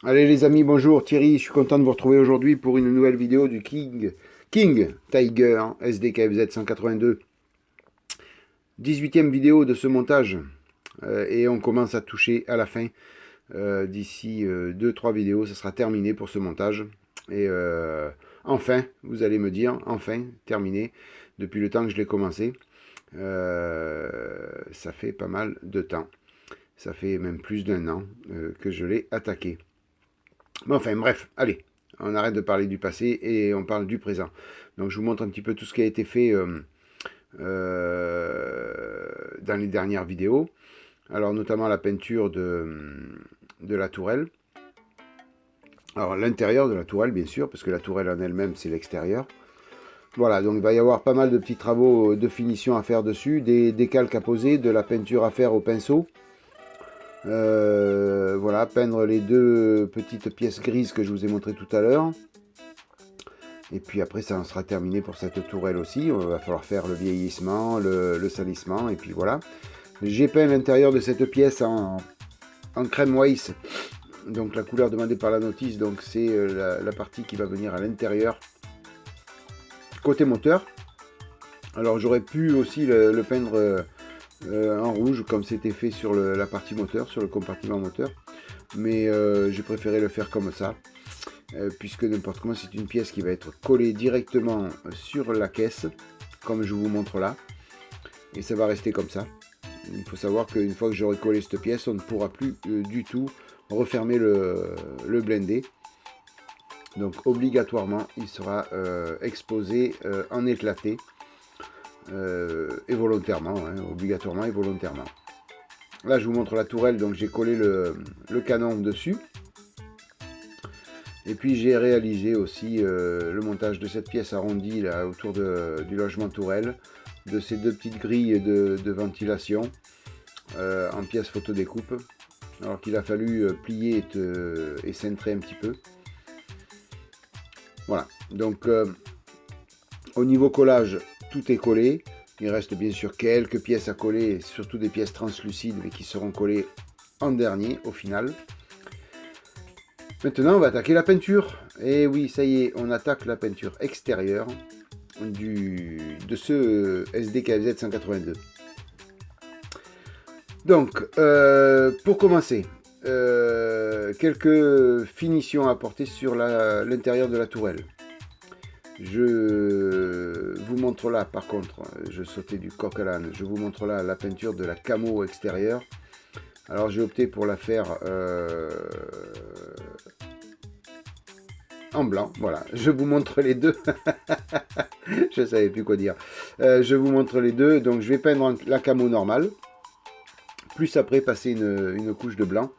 Allez les amis, bonjour, Thierry, je suis content de vous retrouver aujourd'hui pour une nouvelle vidéo du King Tiger SDKFZ 182. 18e vidéo de ce montage et on commence à toucher à la fin. D'ici 2-3 vidéos, ça sera terminé pour ce montage. Et enfin, vous allez me dire, enfin, terminé, depuis le temps que je l'ai commencé. Ça fait pas mal de temps. Ça fait même plus d'un an que je l'ai attaqué. Mais enfin, bref, allez, on arrête de parler du passé et on parle du présent. Donc je vous montre un petit peu tout ce qui a été fait dans les dernières vidéos. Alors notamment la peinture de la tourelle. Alors l'intérieur de la tourelle bien sûr, parce que la tourelle en elle-même c'est l'extérieur. Voilà, donc il va y avoir pas mal de petits travaux de finition à faire dessus, des calques à poser, de la peinture à faire au pinceau. Voilà, peindre les deux petites pièces grises que je vous ai montrées tout à l'heure. Et puis après, ça en sera terminé pour cette tourelle aussi. Il va falloir faire le vieillissement, le salissement, et puis voilà. J'ai peint l'intérieur de cette pièce en crème Weiss. Donc la couleur demandée par la notice, donc c'est la partie qui va venir à l'intérieur, côté moteur. Alors j'aurais pu aussi le peindre en rouge, comme c'était fait sur la partie moteur, sur le compartiment moteur. Mais j'ai préféré le faire comme ça. Puisque n'importe comment c'est une pièce qui va être collée directement sur la caisse, comme je vous montre là, et ça va rester comme ça. Il faut savoir qu'une fois que j'aurai collé cette pièce, on ne pourra plus du tout refermer le blindé. Donc obligatoirement, il sera exposé en éclaté, et volontairement, hein, obligatoirement et volontairement. Là, je vous montre la tourelle, donc j'ai collé le canon dessus. Et puis j'ai réalisé aussi le montage de cette pièce arrondie là, autour du logement tourelle, de ces deux petites grilles de ventilation en pièces photodécoupe, alors qu'il a fallu plier et cintrer un petit peu. Voilà, donc au niveau collage, tout est collé. Il reste bien sûr quelques pièces à coller, surtout des pièces translucides, mais qui seront collées en dernier au final. Maintenant, on va attaquer la peinture. Et oui, ça y est, on attaque la peinture extérieure de ce SDKFZ 182. Donc, pour commencer, quelques finitions à apporter sur l'intérieur de la tourelle. Je vous montre là, par contre, je sautais du coq à l'âne, je vous montre là la peinture de la camo extérieure. Alors j'ai opté pour la faire en blanc, voilà, je vous montre les deux. Je ne savais plus quoi dire. Je vous montre les deux, donc je vais peindre la camo normale, plus après passer une couche de blanc,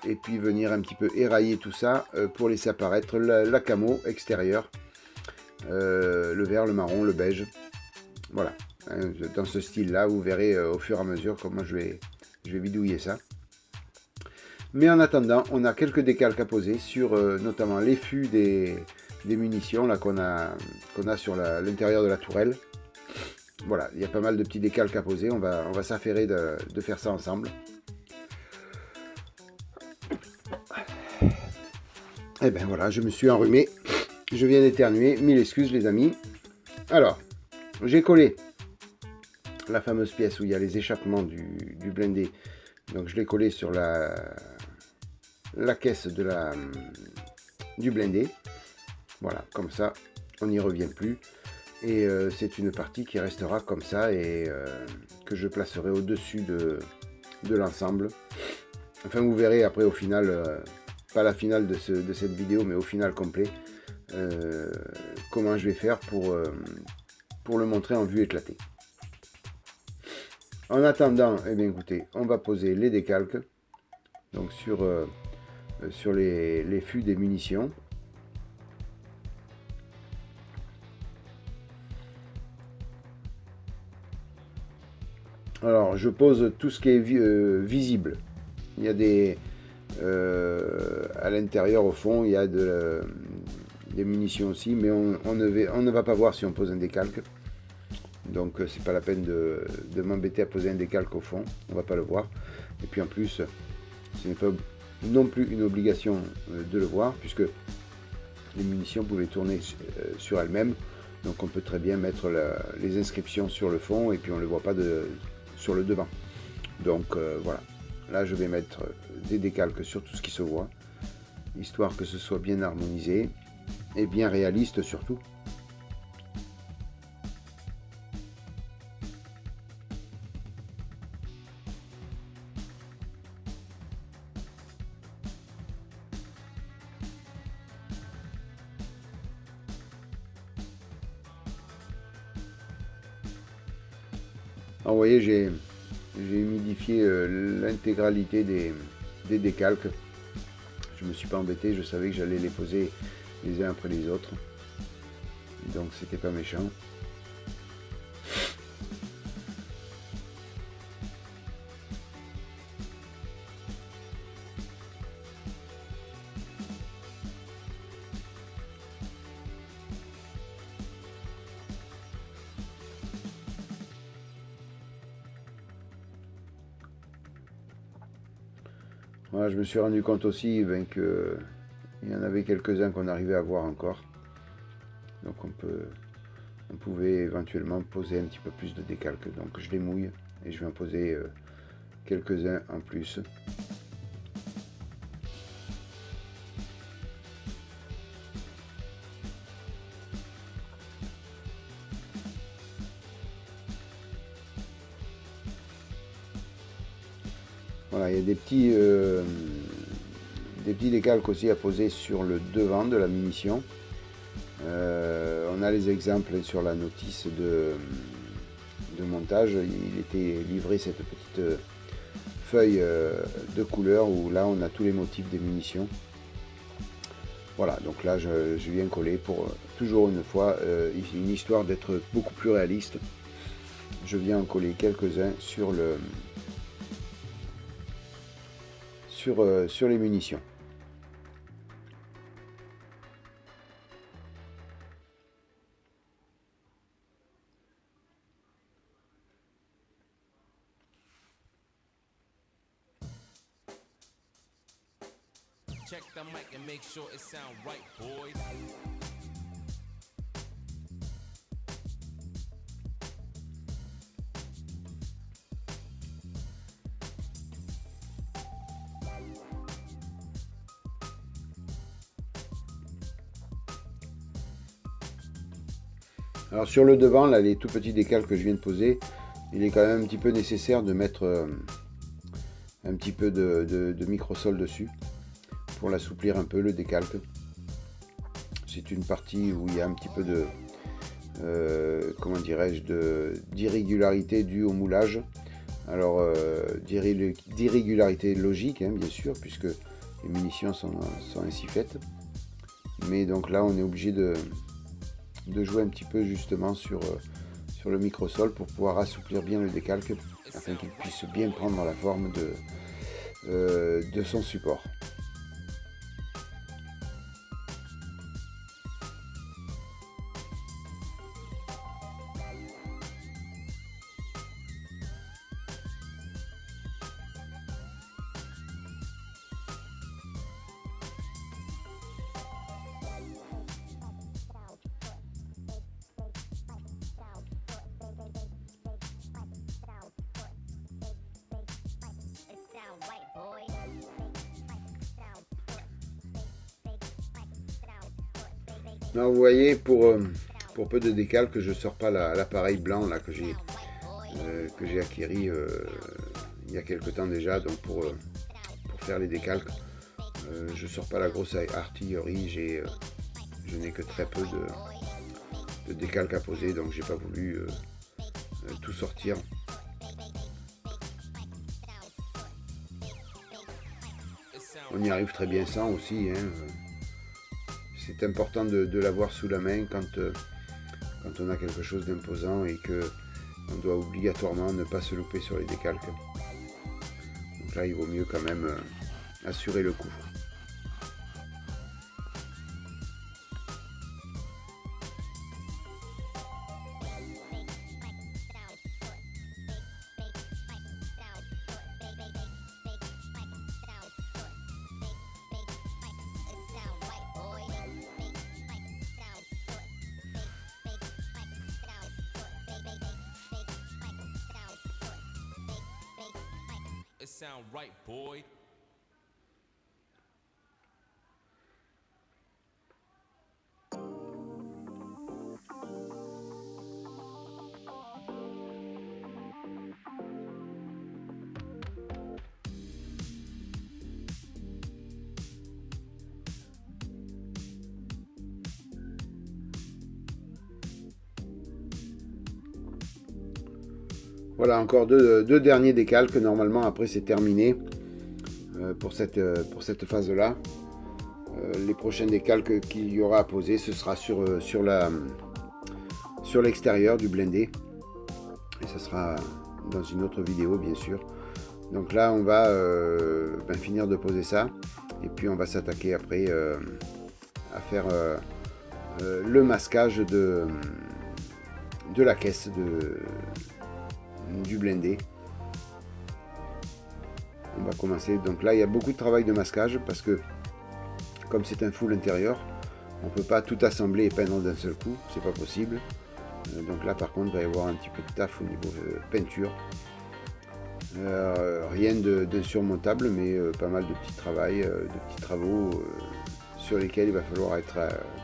et puis venir un petit peu érailler tout ça pour laisser apparaître la camo extérieure, le vert, le marron, le beige, voilà. Dans ce style là, vous verrez au fur et à mesure comment je vais bidouiller ça. Mais en attendant, on a quelques décalques à poser sur notamment les fûts des munitions là qu'on a sur l'intérieur de la tourelle. Voilà, il y a pas mal de petits décalques à poser, on va s'affairer de faire ça ensemble. Et ben voilà, je me suis enrhumé, je viens d'éternuer, mille excuses les amis. Alors, j'ai collé la fameuse pièce où il y a les échappements du blindé. Donc je l'ai collé sur la caisse du blindé. Voilà, comme ça, on n'y revient plus. Et c'est une partie qui restera comme ça et que je placerai au-dessus de l'ensemble. Enfin, vous verrez après au final, pas la finale de cette vidéo, mais au final complet, comment je vais faire pour le montrer en vue éclatée. En attendant, eh bien écoutez, on va poser les décalques donc sur les fûts des munitions. Alors, je pose tout ce qui est visible. Il y a à l'intérieur, au fond, il y a des munitions aussi, mais on ne va pas voir si on pose un décalque. Donc, c'est pas la peine de m'embêter à poser un décalque au fond. On va pas le voir. Et puis en plus, Ce n'est pas non plus une obligation de le voir, puisque les munitions pouvaient tourner sur elles-mêmes. Donc on peut très bien mettre les inscriptions sur le fond et puis on ne les voit pas sur le devant. Donc voilà, là je vais mettre des décalques sur tout ce qui se voit, histoire que ce soit bien harmonisé et bien réaliste surtout. Alors, vous voyez, j'ai humidifié l'intégralité des décalques. Je ne me suis pas embêté, je savais que j'allais les poser les uns après les autres. Donc c'était pas méchant. Voilà, je me suis rendu compte aussi qu'il y en avait quelques-uns qu'on arrivait à voir encore. Donc on pouvait éventuellement poser un petit peu plus de décalque. Donc je les mouille et je vais en poser quelques-uns en plus. Voilà, il y a des petits décalques aussi à poser sur le devant de la munition. On a les exemples sur la notice de montage. Il était livré cette petite feuille de couleur où là on a tous les motifs des munitions. Voilà, donc là je viens coller pour toujours une fois une histoire d'être beaucoup plus réaliste. Je viens en coller quelques-uns sur les munitions. Check the mic and make sure it sound right, boys. Alors sur le devant, là, les tout petits décals que je viens de poser, il est quand même un petit peu nécessaire de mettre un petit peu de microsol dessus pour l'assouplir un peu le décalque. C'est une partie où il y a un petit peu de comment dirais-je, d'irrégularité due au moulage. Alors d'irrégularité logique, hein, bien sûr, puisque les munitions sont ainsi faites. Mais donc là on est obligé de jouer un petit peu justement sur le microsol pour pouvoir assouplir bien le décalque afin qu'il puisse bien prendre la forme de son support. Là, vous voyez, pour peu de décalque, je ne sors pas l'appareil blanc là, que j'ai acquis il y a quelque temps déjà, donc pour faire les décalques. Je ne sors pas la grosse artillerie, je n'ai que très peu de décalques à poser, donc j'ai pas voulu tout sortir. On y arrive très bien sans aussi, hein. C'est important de l'avoir sous la main quand on a quelque chose d'imposant et qu'on doit obligatoirement ne pas se louper sur les décalques. Donc là, il vaut mieux quand même assurer le coup. sound right, boy. Voilà, encore deux derniers décalques. Normalement, après, c'est terminé pour cette phase-là. Les prochains décalques qu'il y aura à poser, ce sera sur l'extérieur du blindé. Et ce sera dans une autre vidéo, bien sûr. Donc là, on va finir de poser ça. Et puis, on va s'attaquer après à faire le masquage de la caisse du blindé. On va commencer. Donc là, il y a beaucoup de travail de masquage parce que comme c'est un full intérieur, on peut pas tout assembler et peindre d'un seul coup, c'est pas possible. Donc là, par contre, il va y avoir un petit peu de taf au niveau peinture. Rien d'insurmontable, mais pas mal de petits travaux sur lesquels il va falloir être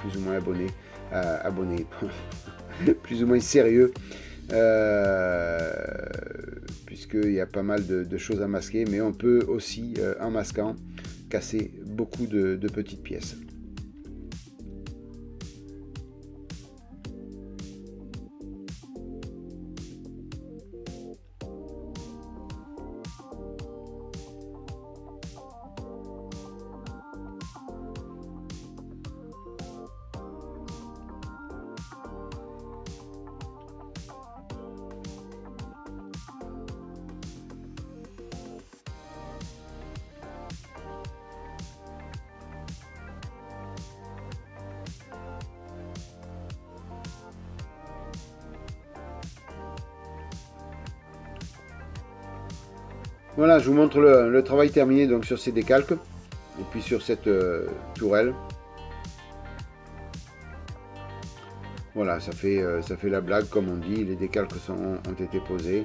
plus ou moins abonné, plus ou moins sérieux. Puisqu'il y a pas mal de choses à masquer, mais on peut aussi, en masquant, casser beaucoup de petites pièces. Voilà, je vous montre le travail terminé donc sur ces décalques et puis sur cette tourelle. Voilà, ça fait la blague comme on dit, les décalques ont été posés.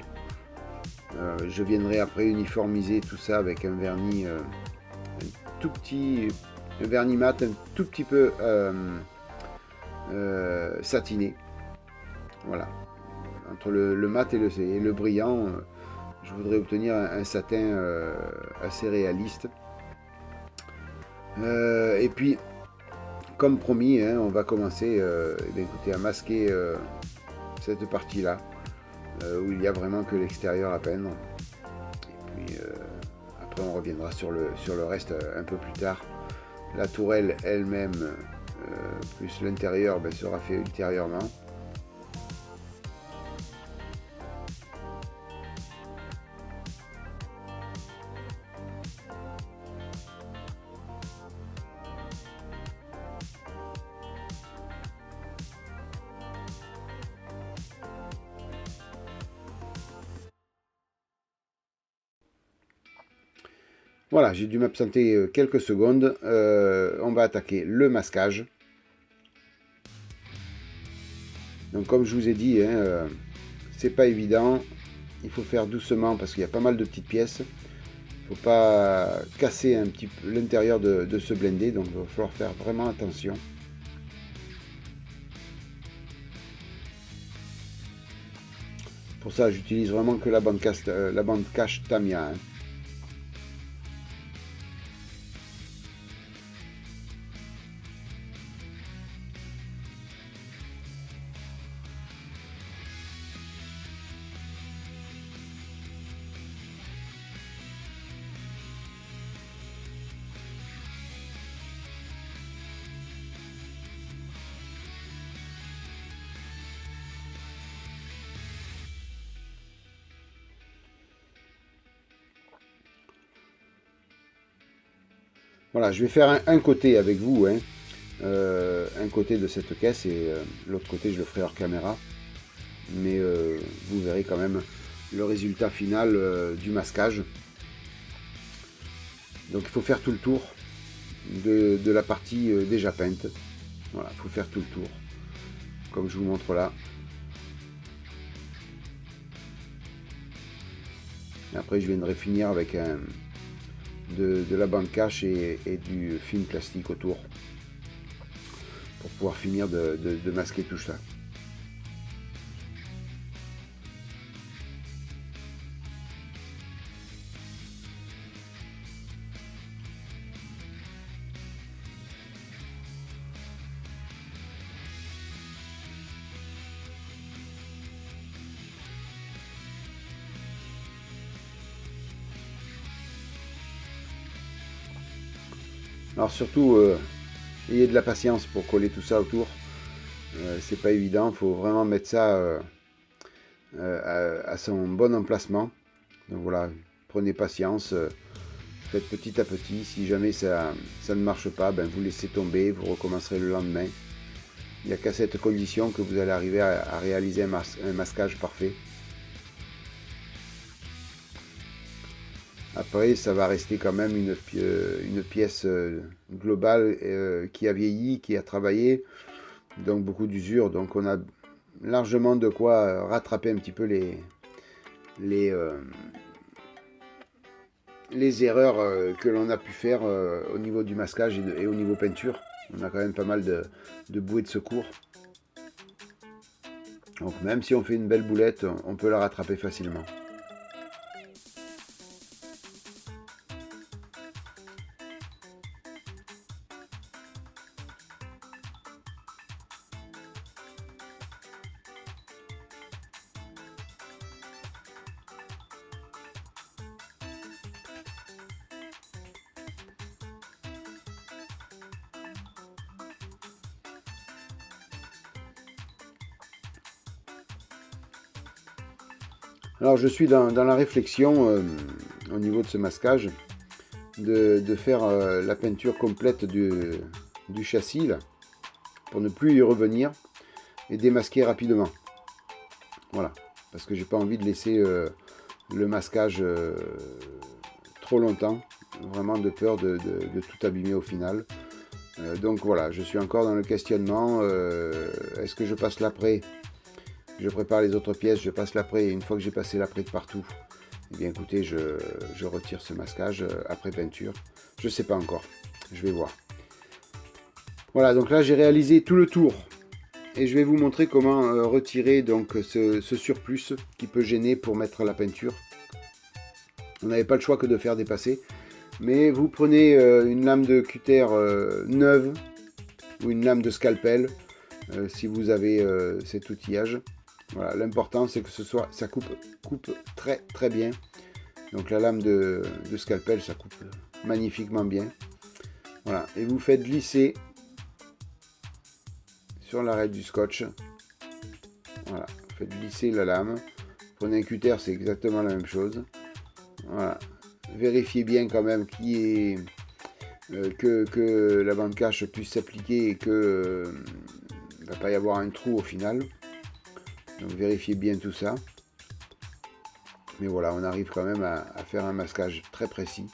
Je viendrai après uniformiser tout ça avec un vernis un vernis mat un tout petit peu satiné. Voilà, entre le mat et le brillant. Je voudrais obtenir un satin assez réaliste. Et puis, comme promis, hein, on va commencer écoutez, à masquer cette partie-là, où il n'y a vraiment que l'extérieur à peindre. Et puis, après, on reviendra sur le reste un peu plus tard. La tourelle elle-même, plus l'intérieur, sera fait ultérieurement. Voilà, j'ai dû m'absenter quelques secondes. On va attaquer le masquage. Donc comme je vous ai dit, hein, c'est pas évident. Il faut faire doucement parce qu'il y a pas mal de petites pièces. Il ne faut pas casser un petit peu l'intérieur de ce blindé. Donc il va falloir faire vraiment attention. Pour ça, j'utilise vraiment que la bande cache Tamiya. Hein. Voilà, je vais faire un côté avec vous, hein, un côté de cette caisse et l'autre côté je le ferai hors caméra. Mais vous verrez quand même le résultat final du masquage. Donc il faut faire tout le tour de la partie déjà peinte. Voilà, il faut faire tout le tour, comme je vous montre là. Et après je viendrai finir avec de la bande cache et du film plastique autour pour pouvoir finir de masquer tout ça. Alors surtout, ayez de la patience pour coller tout ça autour. C'est pas évident, il faut vraiment mettre ça à son bon emplacement. Donc voilà, prenez patience, faites petit à petit. Si jamais ça ne marche pas, ben vous laissez tomber, vous recommencerez le lendemain. Il n'y a qu'à cette condition que vous allez arriver à réaliser un masquage parfait. Après, ça va rester quand même une pièce globale qui a vieilli, qui a travaillé, donc beaucoup d'usure. Donc on a largement de quoi rattraper un petit peu les erreurs que l'on a pu faire au niveau du masquage et au niveau peinture. On a quand même pas mal de bouées de secours. Donc même si on fait une belle boulette, on peut la rattraper facilement. Alors je suis dans la réflexion au niveau de ce masquage de faire la peinture complète du châssis là, pour ne plus y revenir et démasquer rapidement. Voilà, parce que j'ai pas envie de laisser le masquage trop longtemps, vraiment de peur de tout abîmer au final. Donc voilà, je suis encore dans le questionnement, est-ce que je passe l'après? Je prépare les autres pièces, je passe l'après, et une fois que j'ai passé l'après de partout, eh bien écoutez, je retire ce masquage après peinture. Je ne sais pas encore, je vais voir. Voilà, donc là j'ai réalisé tout le tour. Et je vais vous montrer comment retirer donc ce surplus qui peut gêner pour mettre la peinture. On n'avait pas le choix que de faire dépasser. Mais vous prenez une lame de cutter neuve ou une lame de scalpel si vous avez cet outillage. Voilà, l'important c'est que ça coupe très très bien. Donc la lame de scalpel, ça coupe magnifiquement bien. Voilà, et vous faites glisser sur l'arête du scotch. Voilà, vous faites glisser la lame. Prenez un cutter, c'est exactement la même chose. Voilà, vérifiez bien quand même que la bande cache puisse s'appliquer et que il ne va pas y avoir un trou au final. Donc vérifiez bien tout ça. Mais voilà, on arrive quand même à faire un masquage très précis.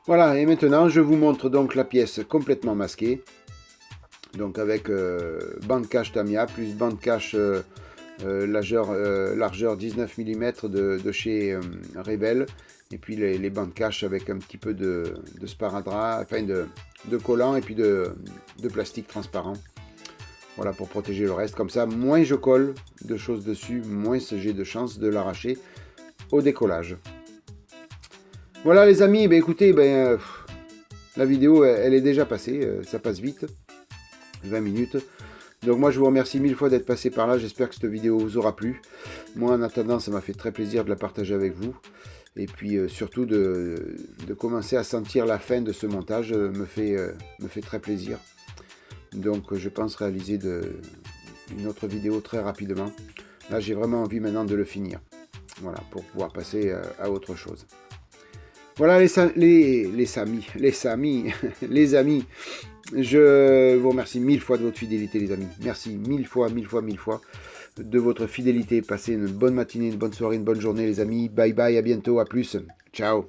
Voilà, et maintenant je vous montre donc la pièce complètement masquée. Donc avec bande cache Tamiya plus bande cache largeur 19 mm de chez Rebel. Et puis les bandes cache avec un petit peu de sparadrap, enfin de collant et puis de plastique transparent. Voilà, pour protéger le reste. Comme ça, moins je colle de choses dessus, moins j'ai de chances de l'arracher au décollage. Voilà les amis, écoutez, la vidéo elle est déjà passée, ça passe vite, 20 minutes. Donc moi je vous remercie mille fois d'être passé par là, j'espère que cette vidéo vous aura plu. Moi en attendant, ça m'a fait très plaisir de la partager avec vous. Et puis surtout de commencer à sentir la fin de ce montage me fait très plaisir. Donc je pense réaliser une autre vidéo très rapidement. Là j'ai vraiment envie maintenant de le finir. Voilà, pour pouvoir passer à autre chose. Voilà les amis, je vous remercie mille fois de votre fidélité les amis. Merci mille fois de votre fidélité. Passez une bonne matinée, une bonne soirée, une bonne journée les amis. Bye bye, à bientôt, à plus. Ciao.